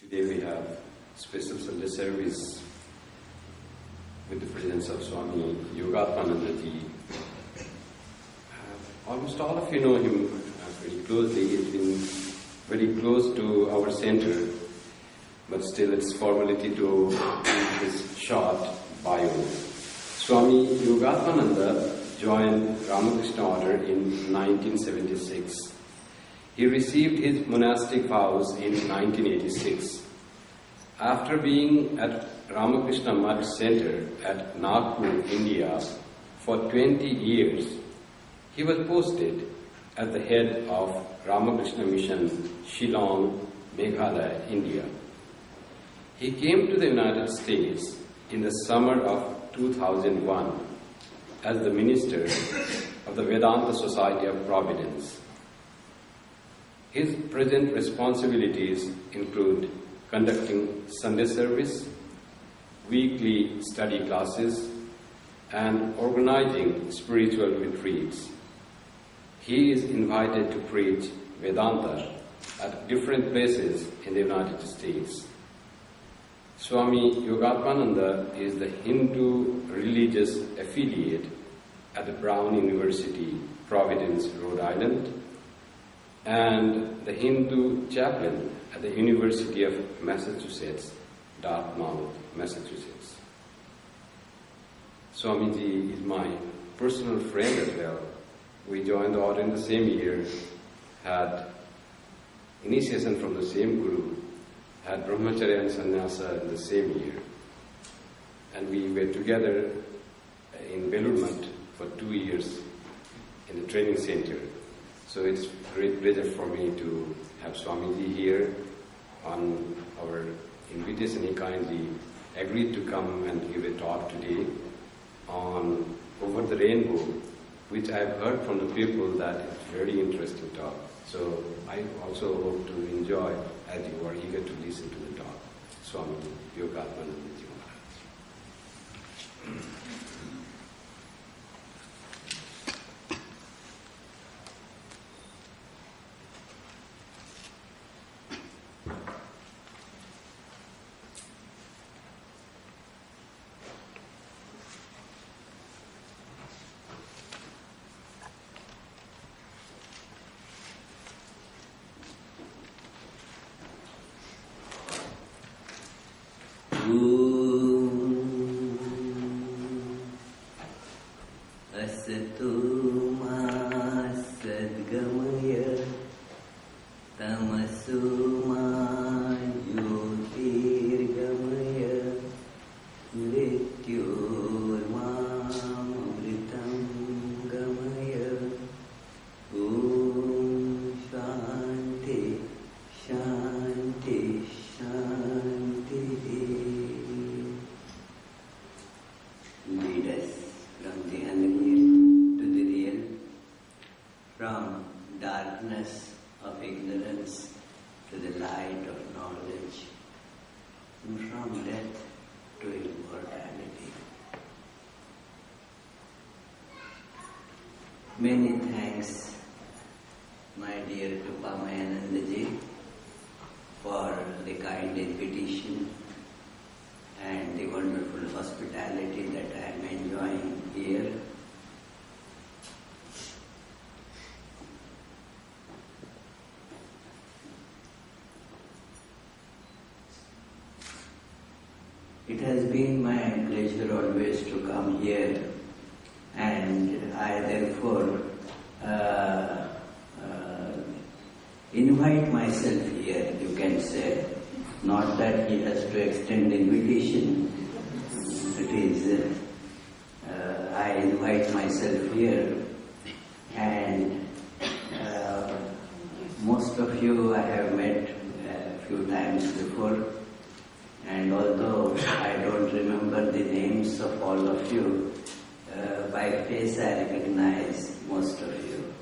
Today we have special Sunday service with the presence of Swami Yogatmananda ji. Almost all of you know him very closely. He's been very close to our center, but still it's formality to read this short bio. Swami Yogatmananda joined Ramakrishna order in 1976. He received his monastic vows in 1986. After being at Ramakrishna Mutt Center at Nagpur, India for 20 years, he was posted at the head of Ramakrishna Mission, Shillong, Meghalaya, India. He came to the United States in the summer of 2001 as the minister of the Vedanta Society of Providence. His present responsibilities include conducting Sunday service, weekly study classes, and organizing spiritual retreats. He is invited to preach Vedanta at different places in the United States. Swami Yogatmananda is the Hindu religious affiliate at the Brown University, Providence, Rhode Island, and the Hindu chaplain at the University of Massachusetts, Dartmouth, Massachusetts. Swamiji is my personal friend as well. We joined the order in the same year, had initiation from the same guru, had Brahmacharya and Sannyasa in the same year. And we were together in Belur for 2 years in the training center. So it's a great pleasure for me to have Swamiji here. On our invitation, he kindly agreed to come and give a talk today on Over the Rainbow, which I've heard from the people that it's a very interesting talk. So I also hope to enjoy as you are eager to listen to the talk. Swami Yogatmananda ji Maharaj. Many thanks, my dear Kripamayanandaji, for the kind invitation and the wonderful hospitality that I am enjoying here. It has been my pleasure always to come here, and I therefore invite myself here, you can say. Not that he has to extend invitation. It is, I invite myself here, and most of you I have met a few times before, and although I don't remember the names of all of you, by face I recognize most of you.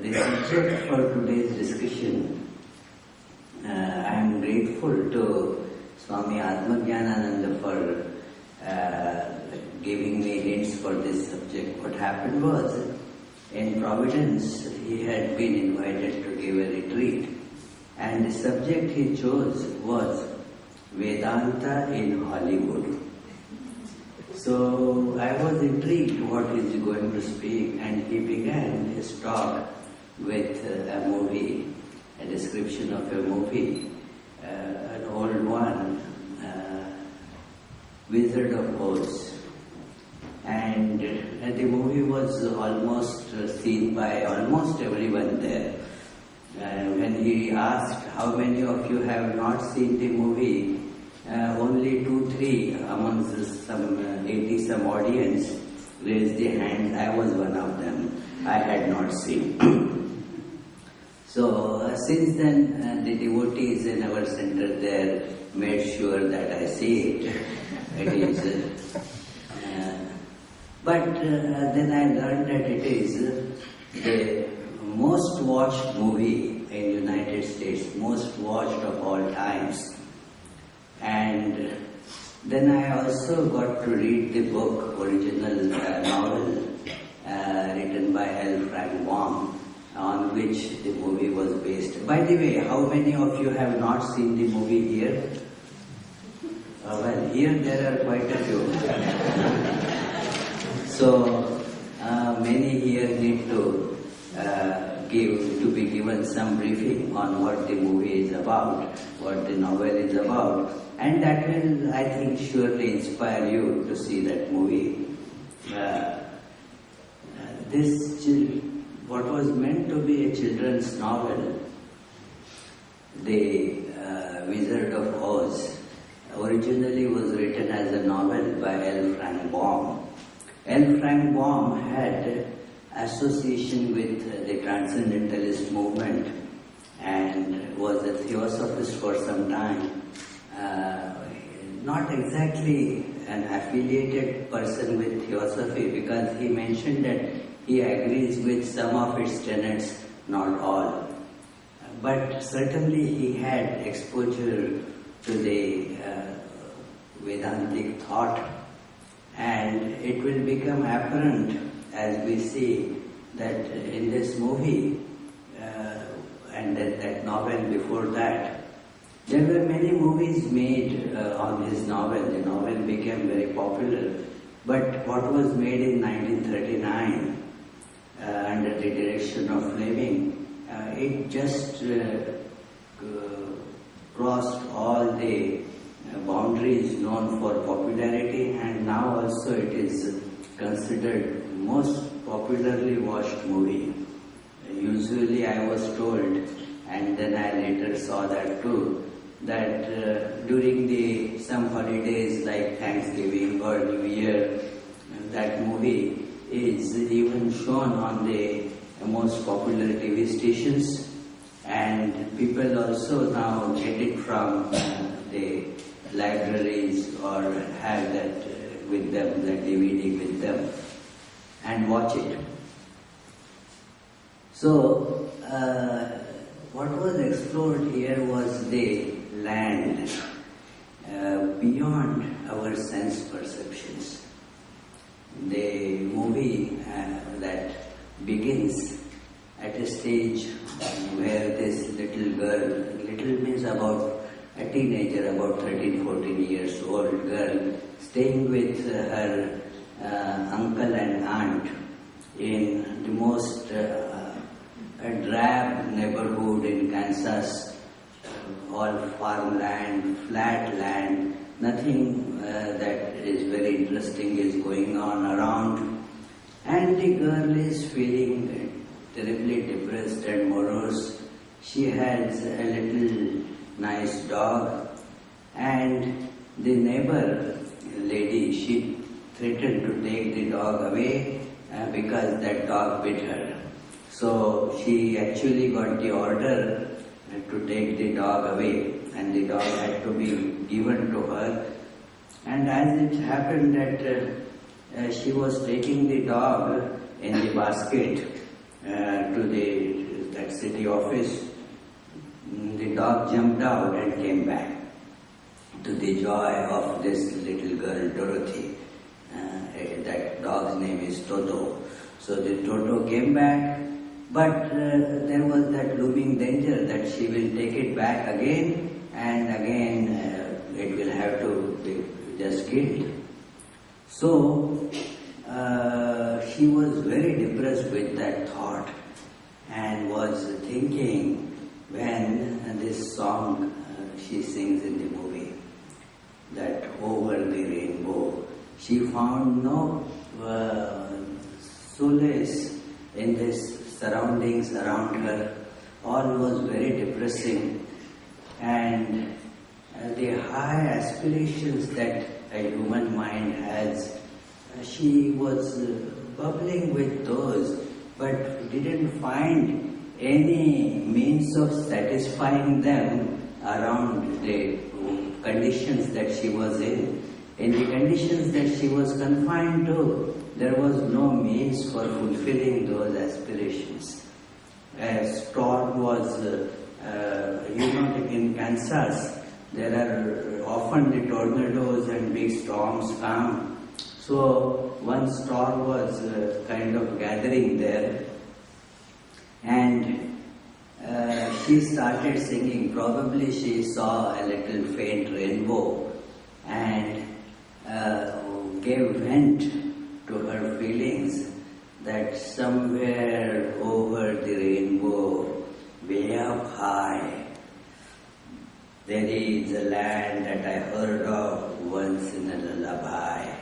The subject for today's discussion, I am grateful to Swami Atmajnanananda for giving me hints for this subject. What happened was, in Providence, he had been invited to give a retreat, and and the subject he chose was Vedanta in Hollywood. So I was intrigued what is he going to speak, and he began his talk with a movie, a description of a movie, an old one, Wizard of Oz. And the movie was almost seen by almost everyone there. When he asked how many of you have not seen the movie, only 2-3 amongst some 80-some audience raised their hands. I was one of them. I had not seen. So since then, the devotees in our center there made sure that I see it. It is. But then I learned that it is the most watched movie in United States, most watched of all times. And then I also got to read the book, original novel written by L. Frank Baum, on which the movie was based. By the way, how many of you have not seen the movie here? Well, here there are quite a few. So many here need to be given some briefing on what the movie is about, what the novel is about, and that will, I think, surely inspire you to see that movie. What was meant to be a children's novel, The Wizard of Oz, originally was written as a novel by L. Frank Baum. L. Frank Baum had association with the Transcendentalist movement and was a theosophist for some time. Not exactly an affiliated person with theosophy, because he mentioned that he agrees with some of its tenets, not all. But certainly he had exposure to the Vedantic thought, and it will become apparent as we see that in this movie and that novel before that, there were many movies made on his novel. The novel became very popular, but what was made in 1939 under the direction of Fleming, it just crossed all the boundaries known for popularity, and now also it is considered most popularly watched movie. Usually I was told, and then I later saw that too, that during some holidays like Thanksgiving or New Year, that movie is even shown on the most popular TV stations, and people also now get it from the libraries or have that with them, that DVD with them, and watch it. So, what was explored here was the land beyond our sense perceptions. The movie that begins at a stage where this little girl, little means about a teenager, about 13-14 years old girl, staying with her uncle and aunt in the most drab neighborhood in Kansas, all farmland, flat land, nothing that is very interesting is going on around, and the girl is feeling terribly depressed and morose. She has a little nice dog, and the neighbor lady, she threatened to take the dog away because that dog bit her. So she actually got the order to take the dog away, and the dog had to be given to her. And as it happened that she was taking the dog in the basket to that city office, the dog jumped out and came back, to the joy of this little girl Dorothy. That dog's name is Toto. So the Toto came back, but there was that looming danger that she will take it it back again, and again it will have to be just killed. So she was very depressed with that thought and was thinking when this song she sings in the movie, that over the rainbow, she found no solace in this surroundings around her. All was very depressing, and the high aspirations that a human mind has, she was bubbling with those, but didn't find any means of satisfying them around the conditions that she was in. In the conditions that she was confined to, there was no means for fulfilling those aspirations. A storm was, in Kansas, there are often the tornadoes and big storms come. So one storm was kind of gathering there, and she started singing. Probably she saw a little faint rainbow and gave vent to her feelings that somewhere over the rainbow, way up high, there is a land that I heard of once in a lullaby.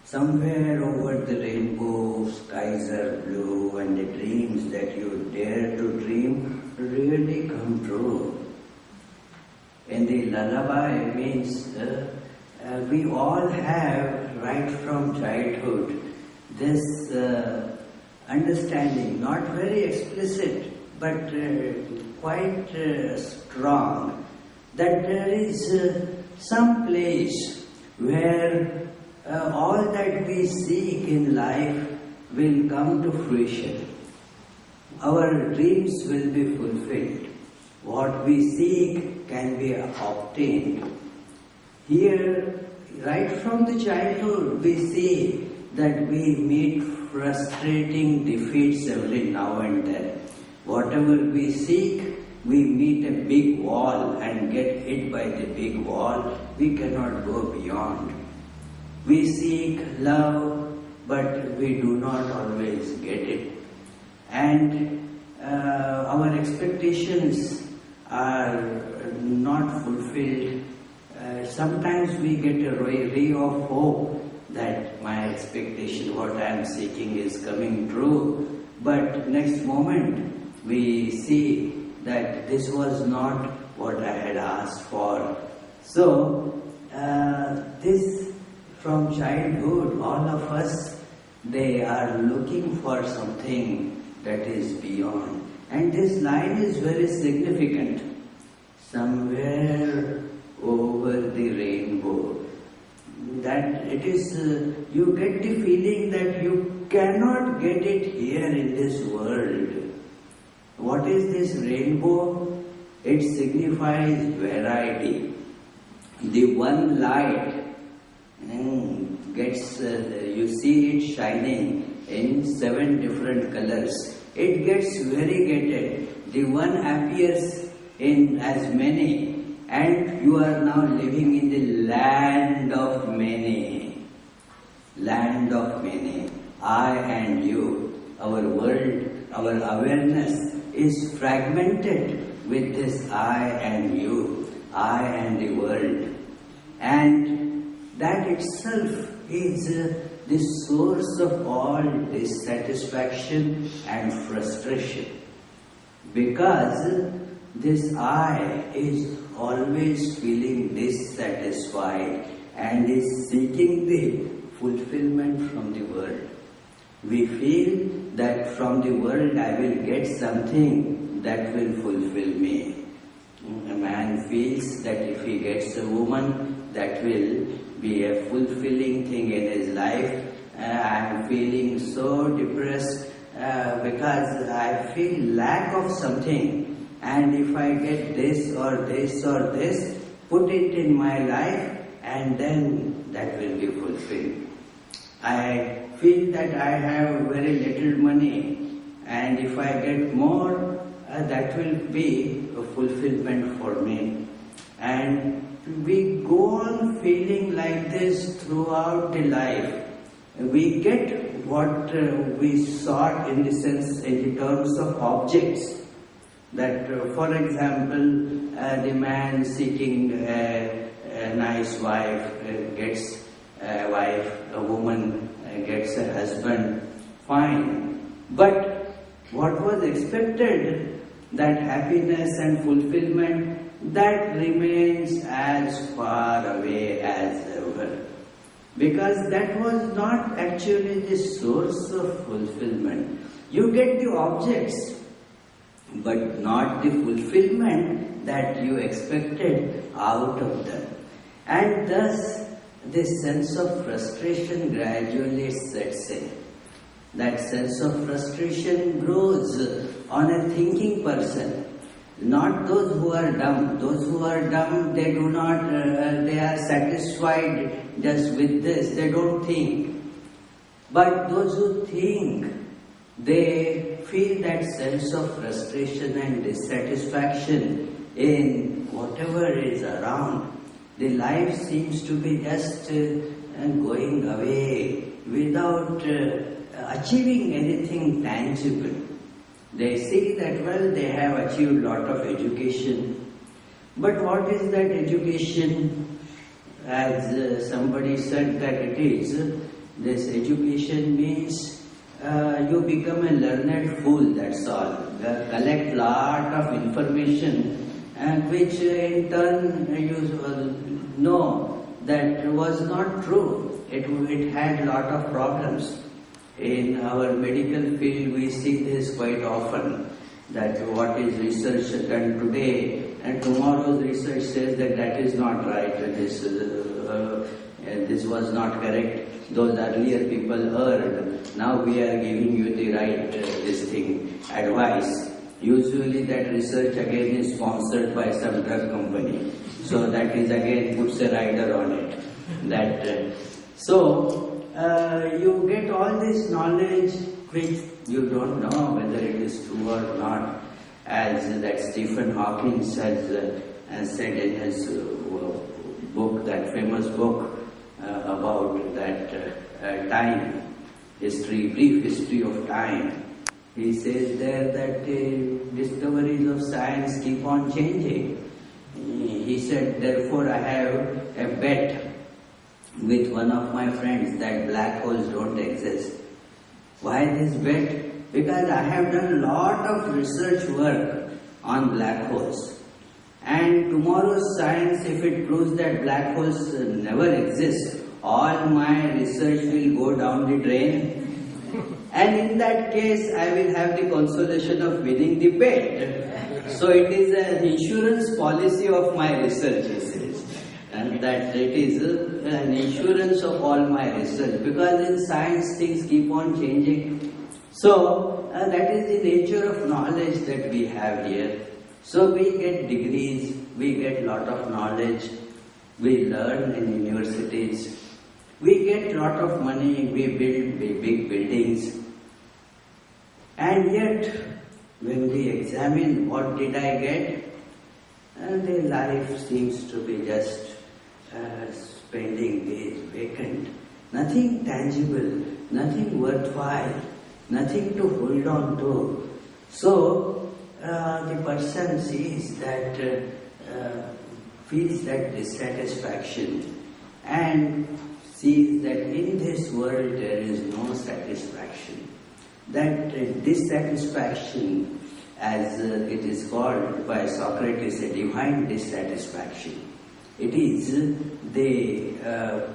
Somewhere over the rainbow, skies are blue, and the dreams that you dare to dream really come true. And the lullaby means we all have, right from childhood, this understanding, not very explicit, but quite strong, that there is some place where all that we seek in life will come to fruition. Our dreams will be fulfilled. What we seek can be obtained. Here, right from the childhood, we see that we meet frustrating defeats every now and then. Whatever we seek, we meet a big wall and get hit by the big wall. We cannot go beyond. We seek love, but we do not always get it. And our expectations are not fulfilled. Sometimes we get a ray of hope that my expectation, what I am seeking, is coming true. But next moment, we see that this was not what I had asked for. So, this from childhood, all of us, they are looking for something that is beyond. And this line is very significant. Somewhere over the rainbow. That it is, you get the feeling that you cannot get it here in this world. What is this rainbow? It signifies variety. The one light gets, you see it shining in 7 different colors. It gets variegated. The one appears in as many, and you are now living in the land of many. Land of many. I and you. Our world, our awareness is fragmented with this I and you, I and the world. And that itself is the source of all dissatisfaction and frustration. Because this I is always feeling dissatisfied and is seeking the fulfillment from the world. We feel that from the world I will get something that will fulfill me. A man feels that if he gets a woman, that will be a fulfilling thing in his life. I am feeling so depressed because I feel lack of something. And if I get this or this or this, put it in my life, and then that will be fulfilled. I feel that I have very little money, and if I get more, that will be a fulfillment for me. And we go on feeling like this throughout the life. We get what we sought in the sense, in the terms of objects. That, for example, the man seeking a nice wife gets a wife, a woman gets a husband, fine. But what was expected, that happiness and fulfillment, that remains as far away as ever. Because that was not actually the source of fulfillment. You get the objects, but not the fulfillment that you expected out of them. And thus, this sense of frustration gradually sets in. That sense of frustration grows on a thinking person. Not those who are dumb. Those who are dumb, they do not, they are satisfied just with this. They don't think. But those who think, they feel that sense of frustration and dissatisfaction in whatever is around. The life seems to be just going away without achieving anything tangible. They see that, well, they have achieved a lot of education. But what is that education? As somebody said that it is, this education means you become a learned fool, that's all. Collect lot of information and which in turn you know that was not true. It had lot of problems. In our medical field, we see this quite often, that what is research done today and tomorrow's research says that that is not right, this was not correct. Those earlier people heard, now we are giving you the right advice. Usually that research again is sponsored by some drug company. So that is again puts a rider on it. You get all this knowledge which you don't know whether it is true or not. As that Stephen Hawking has said in his book, that famous book about that time, brief history of time. He says there that discoveries of science keep on changing. He said, therefore I have a bet with one of my friends that black holes don't exist. Why this bet? Because I have done a lot of research work on black holes. And tomorrow's science, if it proves that black holes never exist, all my research will go down the drain. And in that case, I will have the consolation of winning the bet. So it is an insurance policy of my research, he says. And that it is an insurance of all my research. Because in science, things keep on changing. So that is the nature of knowledge that we have here. So we get degrees, we get lot of knowledge, we learn in universities, we get lot of money, we build big buildings. And yet, when we examine what did I get, the life seems to be just spending days vacant. Nothing tangible, nothing worthwhile, nothing to hold on to. So, the person sees that, feels that dissatisfaction and sees that in this world there is no satisfaction. That dissatisfaction, as it is called by Socrates, a divine dissatisfaction. It is in a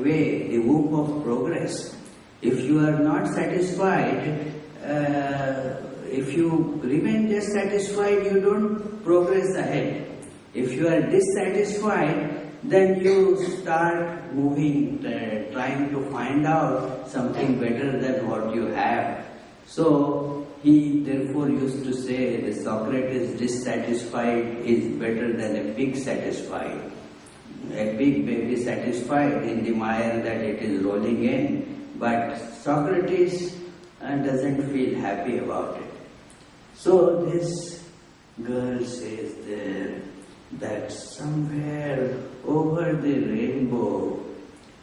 way, the womb of progress. If you are not satisfied, if you remain dissatisfied, you don't progress ahead. If you are dissatisfied, then you start moving, trying to find out something better than what you have. So, he therefore used to say that Socrates, dissatisfied is better than a pig satisfied. A pig may be satisfied in the mire that it is rolling in, but Socrates doesn't feel happy about it. So this girl says there that somewhere over the rainbow,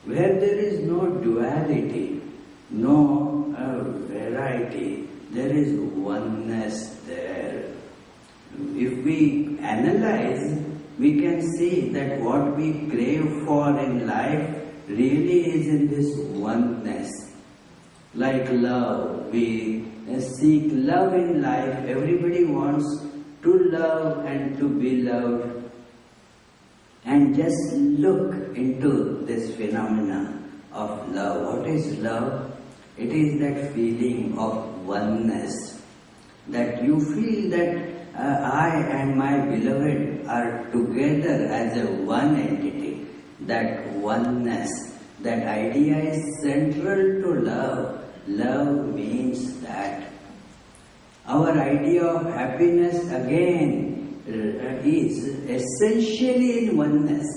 where there is no duality, no variety, there is oneness there. If we analyze, we can see that what we crave for in life really is in this oneness. Like love, we seek love in life. Everybody wants to love and to be loved. And just look into this phenomena of love. What is love? It is that feeling of oneness. That you feel that I and my beloved are together as a one entity. That oneness, that idea is central to love. Love means that. Our idea of happiness again is essentially in oneness.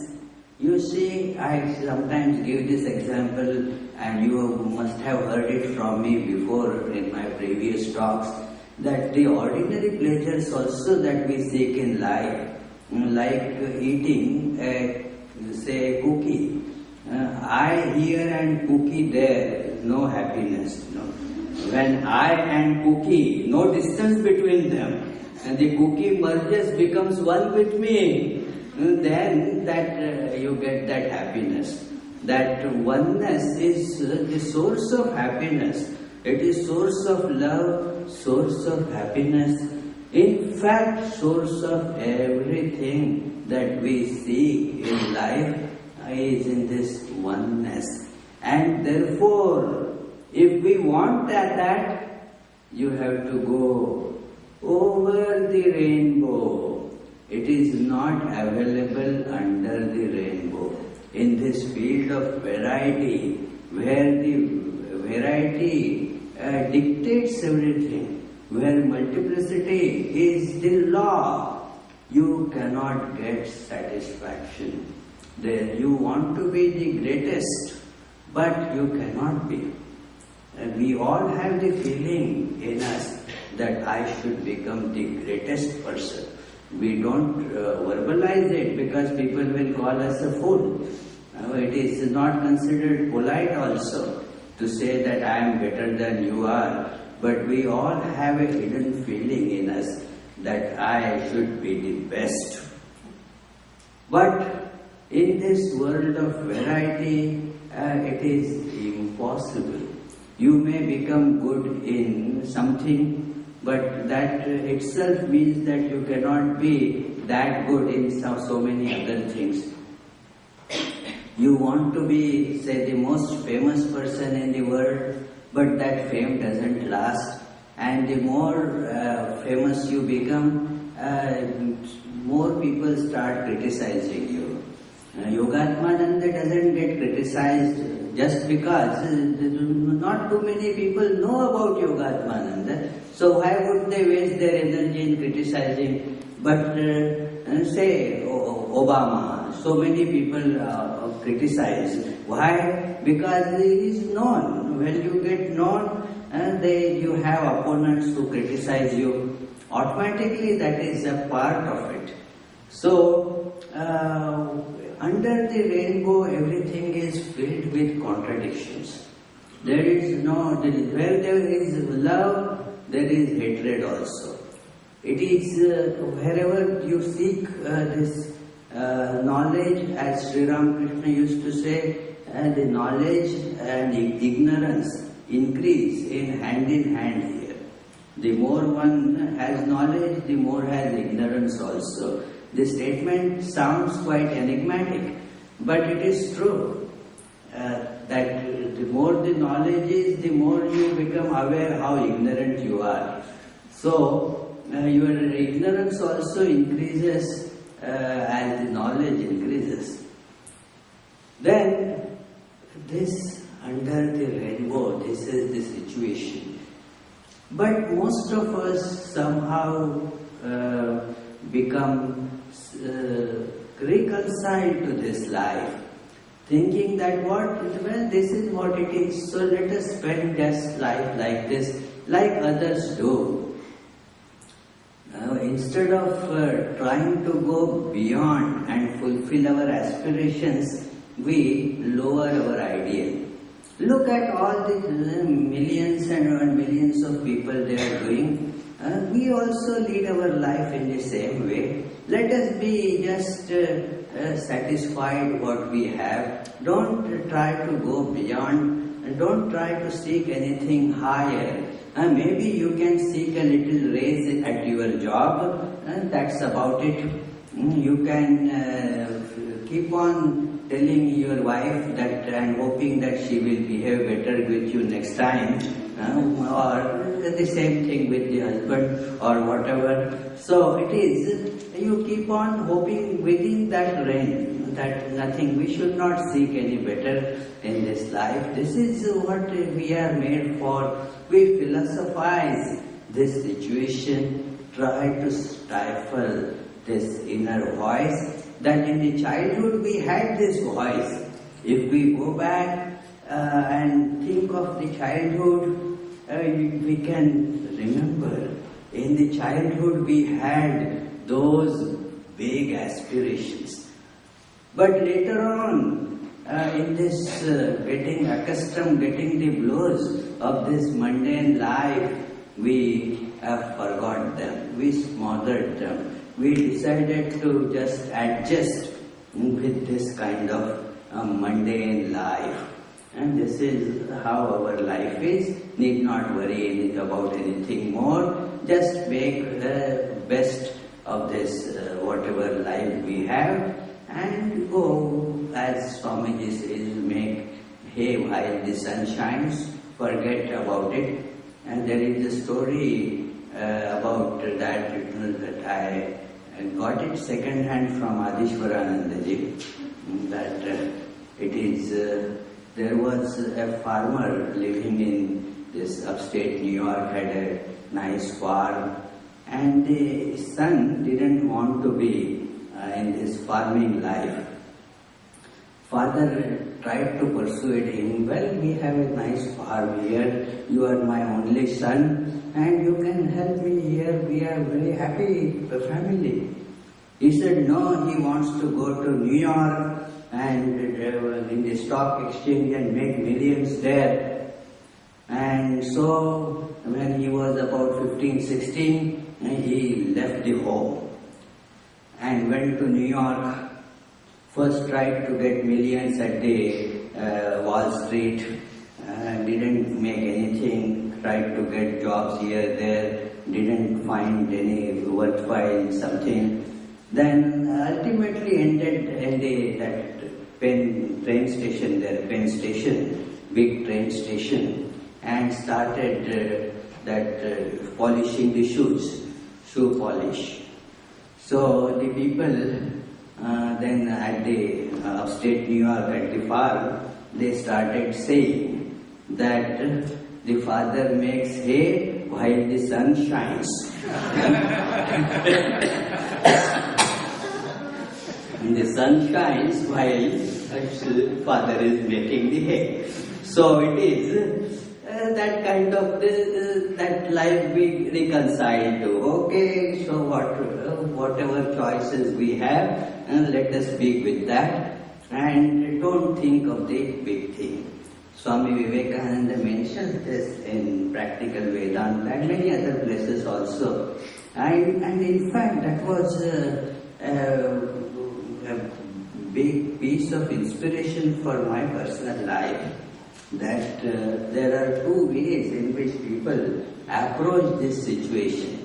You see, I sometimes give this example, and you must have heard it from me before in my previous talks, that the ordinary pleasures also that we seek in life, like eating say cookie, I here and cookie there, no happiness. No. When I and cookie, no distance between them, and the cookie merges, becomes one with me, then that you get that happiness. That oneness is the source of happiness. It is source of love, source of happiness. In fact, source of everything that we see in life is in this oneness. And therefore, if we want that, you have to go over the rainbow. It is not available under the rainbow. In this field of variety, where the variety dictates everything, where multiplicity is the law, you cannot get satisfaction. There you want to be the greatest, but you cannot be. We all have the feeling in us that I should become the greatest person. We don't verbalize it because people will call us a fool. It is not considered polite also to say that I am better than you are. But we all have a hidden feeling in us that I should be the best. But in this world of variety, it is impossible. You may become good in something, but that itself means that you cannot be that good in so many other things. You want to be, say, the most famous person in the world, but that fame doesn't last. And the more famous you become, more people start criticizing you. Yogatmananda doesn't get criticized just because not too many people know about Yogatmananda. So why would they waste their energy in criticizing? But say Obama, so many people criticize. Why? Because he is known. When you get known, you have opponents who criticize you. Automatically that is a part of it. So under the rainbow, everything is filled with contradictions. There is where there is love, there is hatred also. It is wherever you seek this knowledge, as Sri Ramakrishna used to say, the knowledge and ignorance increase in hand here. The more one has knowledge, the more has ignorance also. The statement sounds quite enigmatic, but it is true that the more the knowledge is, the more you become aware how ignorant you are. So your ignorance also increases as the knowledge increases. Then this under the rainbow, this is the situation. But most of us somehow become reconciled to this life, thinking that this is what it is, so let us spend just life like this, like others do. Instead of trying to go beyond and fulfill our aspirations, we lower our ideal. Look at all the millions and millions of people they are doing. We also lead our life in the same way. Let us be just satisfied what we have. Don't try to go beyond. And don't try to seek anything higher. Maybe you can seek a little raise at your job. That's about it. You can keep on telling your wife that and hoping that she will behave better with you next time, or the same thing with the husband or whatever. So it is, you keep on hoping within that range, that nothing, we should not seek any better in this life. This is what we are made for. We philosophize this situation, try to stifle this inner voice, that in the childhood we had this voice. If we go back and think of the childhood, we can remember in the childhood we had those big aspirations. But later on, in this getting accustomed, getting the blows of this mundane life, we have forgot them, we smothered them. We decided to just adjust with this kind of mundane life. And this is how our life is. Need not worry about anything more. Just make the best of this whatever life we have and go, as Swamiji says, make hay while the sun shines. Forget about it. And there is a story about that I got it second hand from Adishwaranandaji, that it is, there was a farmer living in this upstate New York, had a nice farm, and the son didn't want to be in this farming life. Father tried to persuade him, well, we have a nice farm here, you are my only son, and you can help me here, we are very happy family. He said no, he wants to go to New York and in the stock exchange and make millions there. And so when he was about 15, 16, he left the home and went to New York. First tried to get millions at the Wall Street, didn't make anything, tried to get jobs here, there, didn't find any worthwhile something. Then ultimately ended in that train station there, Penn Station, big train station, and started polishing the shoes, shoe polish. So the people then at the upstate New York at the farm, they started saying that the father makes hay while the sun shines. And the sun shines while father is making the hay. So it is that kind of that life we reconcile to. Okay, so whatever choices we have, let us be with that and don't think of the big thing. Swami Vivekananda mentions this in Practical Vedanta and many other places also. And in fact, that was a big piece of inspiration for my personal life, that there are two ways in which people approach this situation.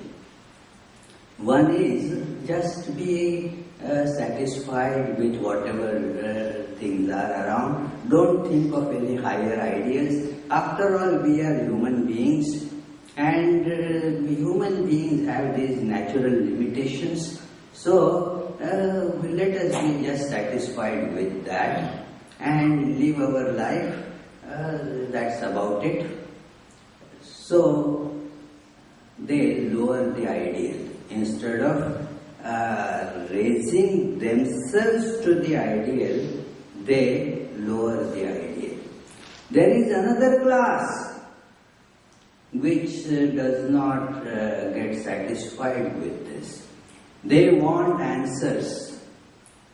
One is just be satisfied with whatever things are around. Don't think of any higher ideals. After all, we are human beings, and human beings have these natural limitations. So let us be just satisfied with that and live our life. That's about it. So they lower the ideal. Instead of raising themselves to the ideal, they lower the ideal. There is another class which does not get satisfied satisfied with this. They want answers.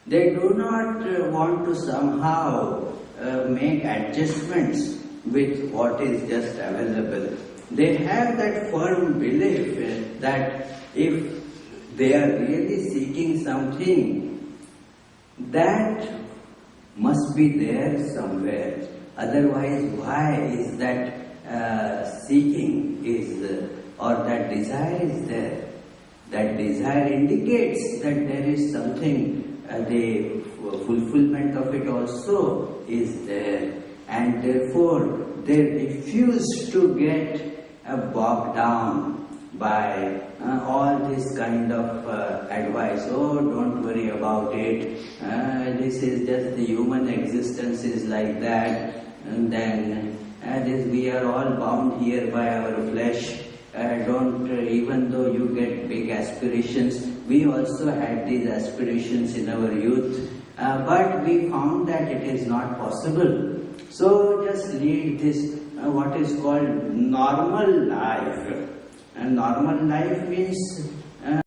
They do not want to somehow make adjustments with what is just available. They have that firm belief that if they are really seeking something, that must be there somewhere. Otherwise, why is that seeking is or that desire is there? That desire indicates that there is something, the fulfillment of it also is there, and therefore they refuse to get bogged down by all this kind of advice. Oh, don't worry about it. This is just the human existence is like that. And then we are all bound here by our flesh. Even though you get big aspirations, we also had these aspirations in our youth, but we found that it is not possible. So just lead this what is called normal life. And normal life means